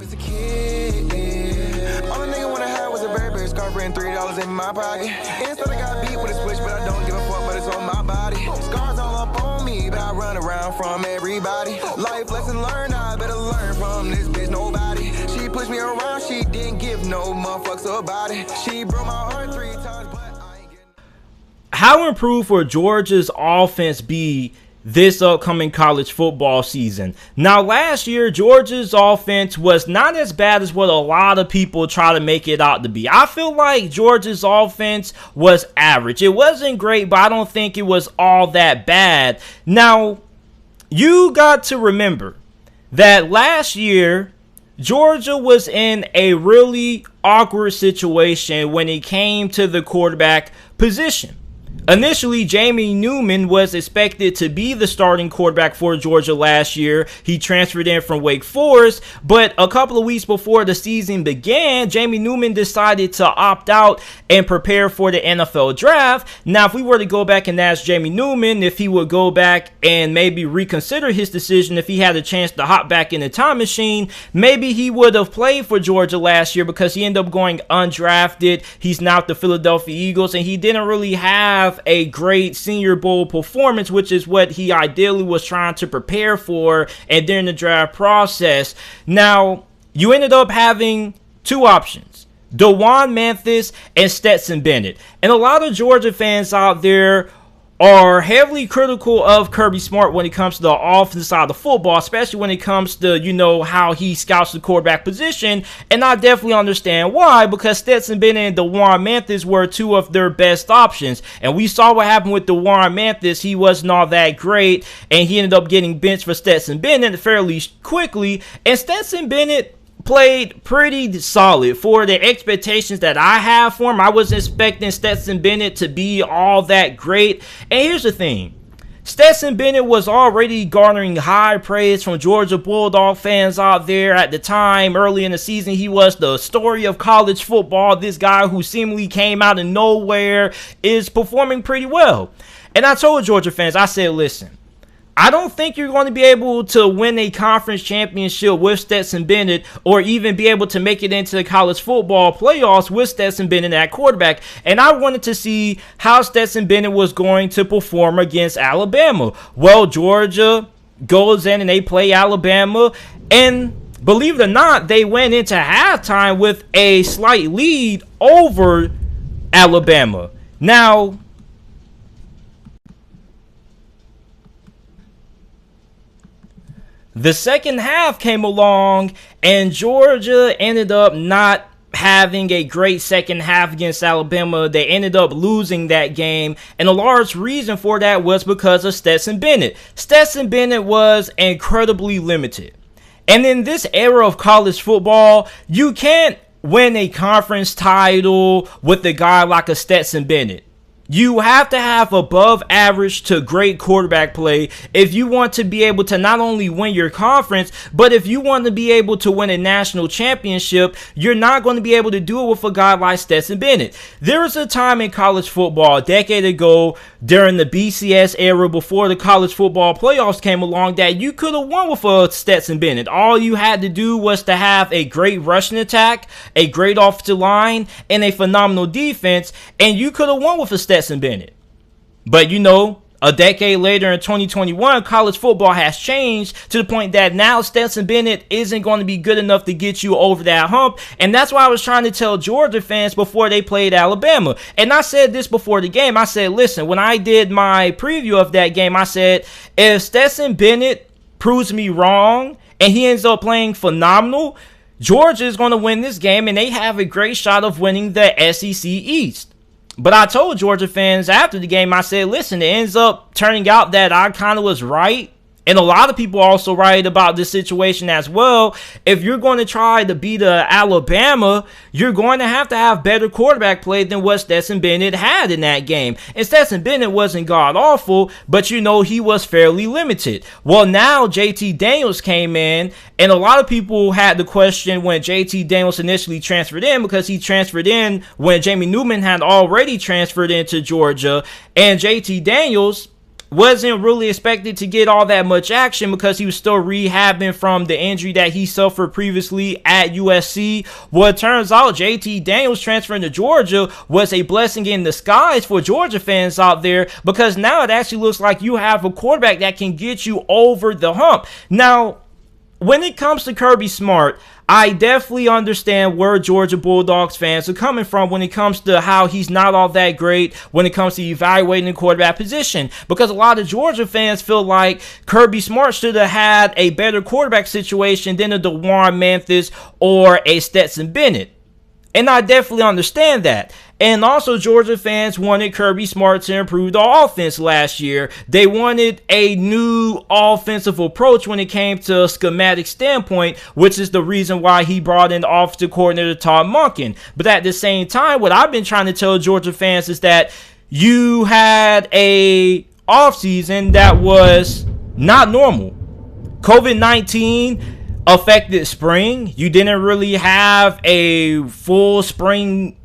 As a kid, yeah. All a nigga wanna have was a Burberry scarf and $3 in my pocket. Instead I got beat with a switch, but I don't give a fuck, but it's on my body. Scars all up on me, but I run around from everybody. Life lesson learned, I better learn from this bitch, nobody. She pushed me around, she didn't give no motherfucks about it. She broke my heart 3 times, but I ain't getting... How improved will Georgia's offense be this upcoming college football season? Now, last year, Georgia's offense was not as bad as what a lot of people try to make it out to be. I feel like Georgia's offense was average. It wasn't great, but I don't think it was all that bad. Now, you got to remember that last year, Georgia was in a really awkward situation when it came to the quarterback position. Initially, Jamie Newman was expected to be the starting quarterback for Georgia last year. He transferred in from Wake Forest, but a couple of weeks before the season began, Jamie Newman decided to opt out and prepare for the NFL draft. Now, if we were to go back and ask Jamie Newman if he would go back and maybe reconsider his decision if he had a chance to hop back in the time machine, maybe he would have played for Georgia last year because he ended up going undrafted. He's now at the Philadelphia Eagles, and he didn't really have a great Senior Bowl performance, which is what he ideally was trying to prepare for and during the draft process. Now, you ended up having two options: DeJuan Mathis and Stetson Bennett. And a lot of Georgia fans out there are heavily critical of Kirby Smart when it comes to the offensive side of football, especially when it comes to, how he scouts the quarterback position. And I definitely understand why, because Stetson Bennett and DeJuan Mathis were two of their best options. And we saw what happened with DeJuan Mathis. He wasn't all that great, and he ended up getting benched for Stetson Bennett fairly quickly. And Stetson Bennett played pretty solid for the expectations that I have for him. I was expecting Stetson Bennett to be all that great. And here's the thing: Stetson Bennett was already garnering high praise from Georgia Bulldog fans out there at the time. Early in the season, he was the story of college football. This guy who seemingly came out of nowhere is performing pretty well. And I told Georgia fans, I said, listen, I don't think you're going to be able to win a conference championship with Stetson Bennett, or even be able to make it into the college football playoffs with Stetson Bennett at quarterback. And I wanted to see how Stetson Bennett was going to perform against Alabama. Well, Georgia goes in and they play Alabama, and believe it or not, they went into halftime with a slight lead over Alabama. Now, the second half came along, and Georgia ended up not having a great second half against Alabama. They ended up losing that game, and a large reason for that was because of Stetson Bennett. Stetson Bennett was incredibly limited. And in this era of college football, you can't win a conference title with a guy like a Stetson Bennett. You have to have above average to great quarterback play if you want to be able to not only win your conference, but if you want to be able to win a national championship. You're not going to be able to do it with a guy like Stetson Bennett. There was a time in college football a decade ago during the BCS era, before the college football playoffs came along, that you could have won with a Stetson Bennett. All you had to do was to have a great rushing attack, a great offensive line, and a phenomenal defense, and you could have won with a Stetson Bennett. But a decade later in 2021, college football has changed to the point that now Stetson Bennett isn't going to be good enough to get you over that hump. And that's why I was trying to tell Georgia fans before they played Alabama. And I said this before the game. I said, listen, when I did my preview of that game, I said, if Stetson Bennett proves me wrong and he ends up playing phenomenal, Georgia is going to win this game, and they have a great shot of winning the SEC East. But I told Georgia fans after the game, I said, listen, it ends up turning out that I kind of was right. And a lot of people also right about this situation as well. If you're going to try to beat Alabama, you're going to have better quarterback play than what Stetson Bennett had in that game. And Stetson Bennett wasn't god awful, but he was fairly limited. Well, now JT Daniels came in, and a lot of people had the question when JT Daniels initially transferred in, because he transferred in when Jamie Newman had already transferred into Georgia, and JT Daniels wasn't really expected to get all that much action because he was still rehabbing from the injury that he suffered previously at USC. Well, it turns out JT Daniels transferring to Georgia was a blessing in disguise for Georgia fans out there, because now it actually looks like you have a quarterback that can get you over the hump. Now, when it comes to Kirby Smart, I definitely understand where Georgia Bulldogs fans are coming from when it comes to how he's not all that great when it comes to evaluating the quarterback position, because a lot of Georgia fans feel like Kirby Smart should have had a better quarterback situation than a DeJuan Mathis or a Stetson Bennett. And I definitely understand that. And also, Georgia fans wanted Kirby Smart to improve the offense last year. They wanted a new offensive approach when it came to a schematic standpoint, which is the reason why he brought in offensive coordinator Todd Monken. But at the same time, what I've been trying to tell Georgia fans is that you had a offseason that was not normal. COVID-19 affected spring. You didn't really have a full spring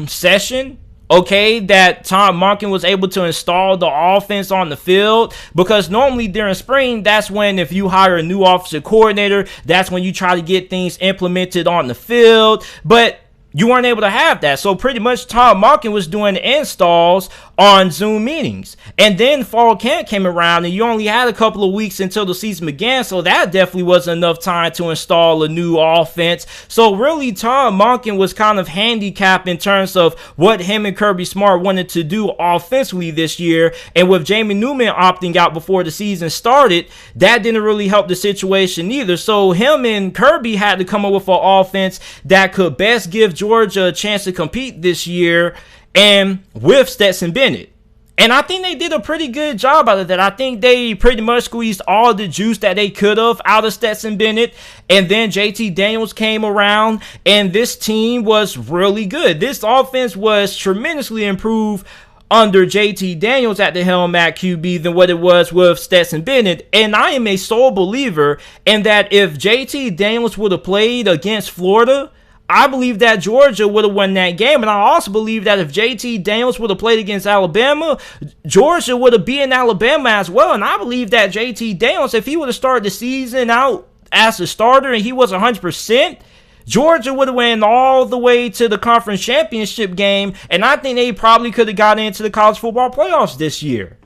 session, okay, that Tom Monken was able to install the offense on the field, because normally during spring, that's when, if you hire a new offensive coordinator, that's when you try to get things implemented on the field. But you weren't able to have that. So pretty much Tom Monken was doing installs on Zoom meetings. And then fall camp came around and you only had a couple of weeks until the season began. So that definitely wasn't enough time to install a new offense. So really, Tom Monken was kind of handicapped in terms of what him and Kirby Smart wanted to do offensively this year. And with Jamie Newman opting out before the season started, that didn't really help the situation either. So him and Kirby had to come up with an offense that could best give Georgia a chance to compete this year, and with Stetson Bennett. And I think they did a pretty good job out of that. I think they pretty much squeezed all the juice that they could have out of Stetson Bennett. And then JT Daniels came around, and this team was really good. This offense was tremendously improved under JT Daniels at the helm at QB than what it was with Stetson Bennett. And I am a sole believer in that if JT Daniels would have played against Florida, I believe that Georgia would have won that game. And I also believe that if JT Daniels would have played against Alabama, Georgia would have beaten Alabama as well. And I believe that JT Daniels, if he would have started the season out as a starter and he was 100%, Georgia would have went all the way to the conference championship game. And I think they probably could have gotten into the college football playoffs this year.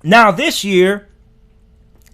Now, this year,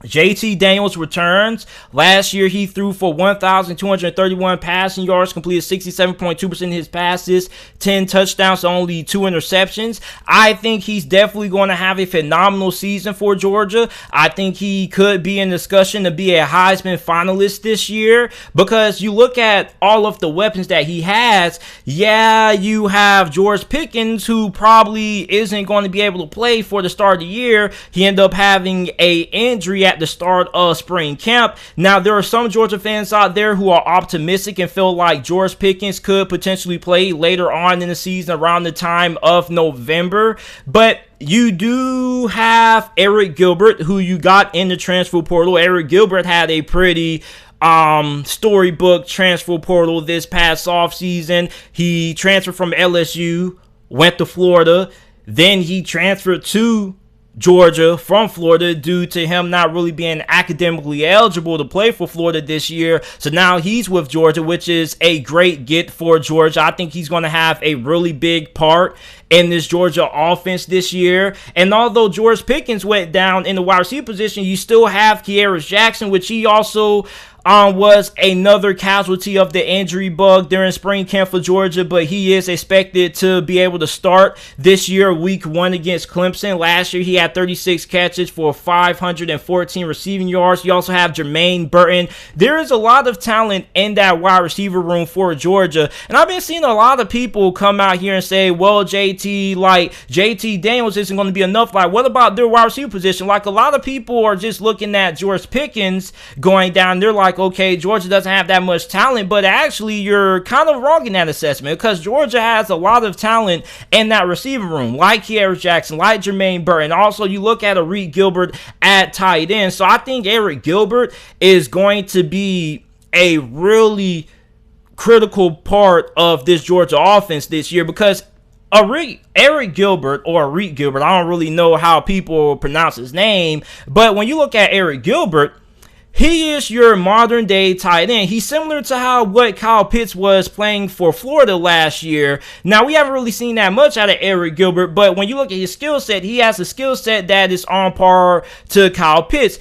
JT Daniels returns. Last year, he threw for 1,231 passing yards, completed 67.2% of his passes, 10 touchdowns, only 2 interceptions. I think he's definitely going to have a phenomenal season for Georgia. I think he could be in discussion to be a Heisman finalist this year, because you look at all of the weapons that he has. Yeah, you have George Pickens, who probably isn't going to be able to play for the start of the year. He ended up having an injury at the start of spring camp. Now, there are some Georgia fans out there who are optimistic and feel like George Pickens could potentially play later on in the season around the time of November. But you do have Eric Gilbert, who you got in the transfer portal. Eric Gilbert had a pretty storybook transfer portal this past offseason. He transferred from LSU, went to Florida, then he transferred to Georgia from Florida due to him not really being academically eligible to play for Florida this year. So now he's with Georgia, which is a great get for Georgia. I think he's going to have a really big part in this Georgia offense this year. And although George Pickens went down in the wide receiver position, you still have Kearis Jackson, which he also was another casualty of the injury bug during spring camp for Georgia, but he is expected to be able to start this year, week 1 against Clemson. Last year, he had 36 catches for 514 receiving yards. You also have Jermaine Burton. There is a lot of talent in that wide receiver room for Georgia, and I've been seeing a lot of people come out here and say, well, JT Daniels isn't going to be enough. Like, what about their wide receiver position? Like, a lot of people are just looking at George Pickens going down. They're like, okay, Georgia doesn't have that much talent, but actually you're kind of wrong in that assessment, because Georgia has a lot of talent in that receiver room, like Kearis Jackson, like Jermaine Burton. Also, you look at Eric Gilbert at tight end. So I think Eric Gilbert is going to be a really critical part of this Georgia offense this year, because Eric Gilbert, or Arik Gilbert, I don't really know how people pronounce his name, but when you look at Eric Gilbert, he is your modern day tight end. He's similar to what Kyle Pitts was playing for Florida last year. Now, we haven't really seen that much out of Eric Gilbert, but when you look at his skill set, he has a skill set that is on par to Kyle Pitts.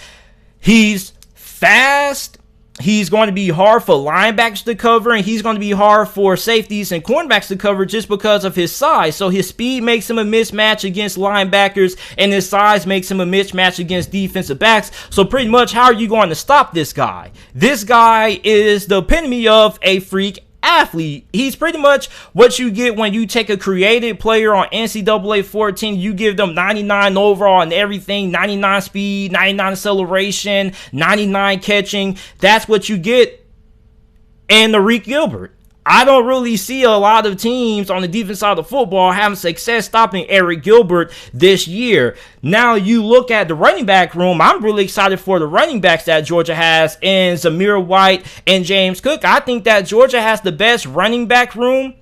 He's fast. He's going to be hard for linebackers to cover, and he's going to be hard for safeties and cornerbacks to cover just because of his size. So his speed makes him a mismatch against linebackers, and his size makes him a mismatch against defensive backs. So pretty much, how are you going to stop this guy? This guy is the epitome of a freak athlete. He's pretty much what you get when you take a creative player on NCAA 14, you give them 99 overall and everything, 99 speed, 99 acceleration, 99 catching. That's what you get in Arik Gilbert. I don't really see a lot of teams on the defense side of football having success stopping Eric Gilbert this year. Now you look at the running back room. I'm really excited for the running backs that Georgia has in Zamir White and James Cook. I think that Georgia has the best running back room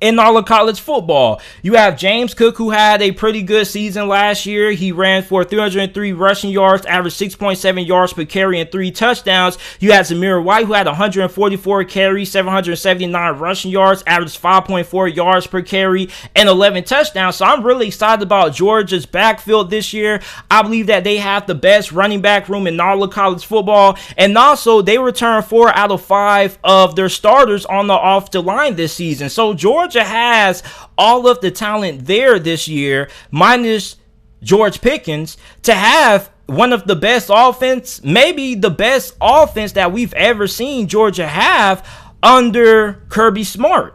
in all of college football. You have James Cook, who had a pretty good season last year. He ran for 303 rushing yards, averaged 6.7 yards per carry, and 3 touchdowns. You had Zamir White, who had 144 carries, 779 rushing yards, averaged 5.4 yards per carry, and 11 touchdowns. So I'm really excited about Georgia's backfield this year. I believe that they have the best running back room in all of college football. And also, they returned 4 out of 5 of their starters on the offensive line this season. So Georgia has all of the talent there this year, minus George Pickens, to have one of the best offense, maybe the best offense that we've ever seen Georgia have under Kirby Smart.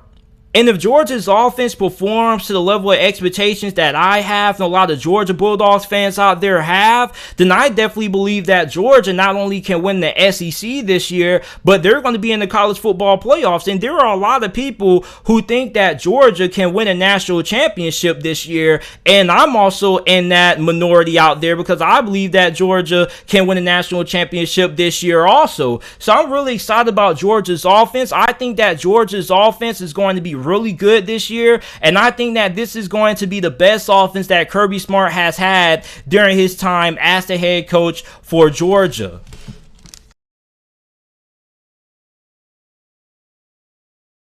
And if Georgia's offense performs to the level of expectations that I have and a lot of Georgia Bulldogs fans out there have, then I definitely believe that Georgia not only can win the SEC this year, but they're going to be in the college football playoffs. And there are a lot of people who think that Georgia can win a national championship this year. And I'm also in that minority out there because I believe that Georgia can win a national championship this year also. So I'm really excited about Georgia's offense. I think that Georgia's offense is going to be really good this year, and I think that this is going to be the best offense that Kirby Smart has had during his time as the head coach for Georgia.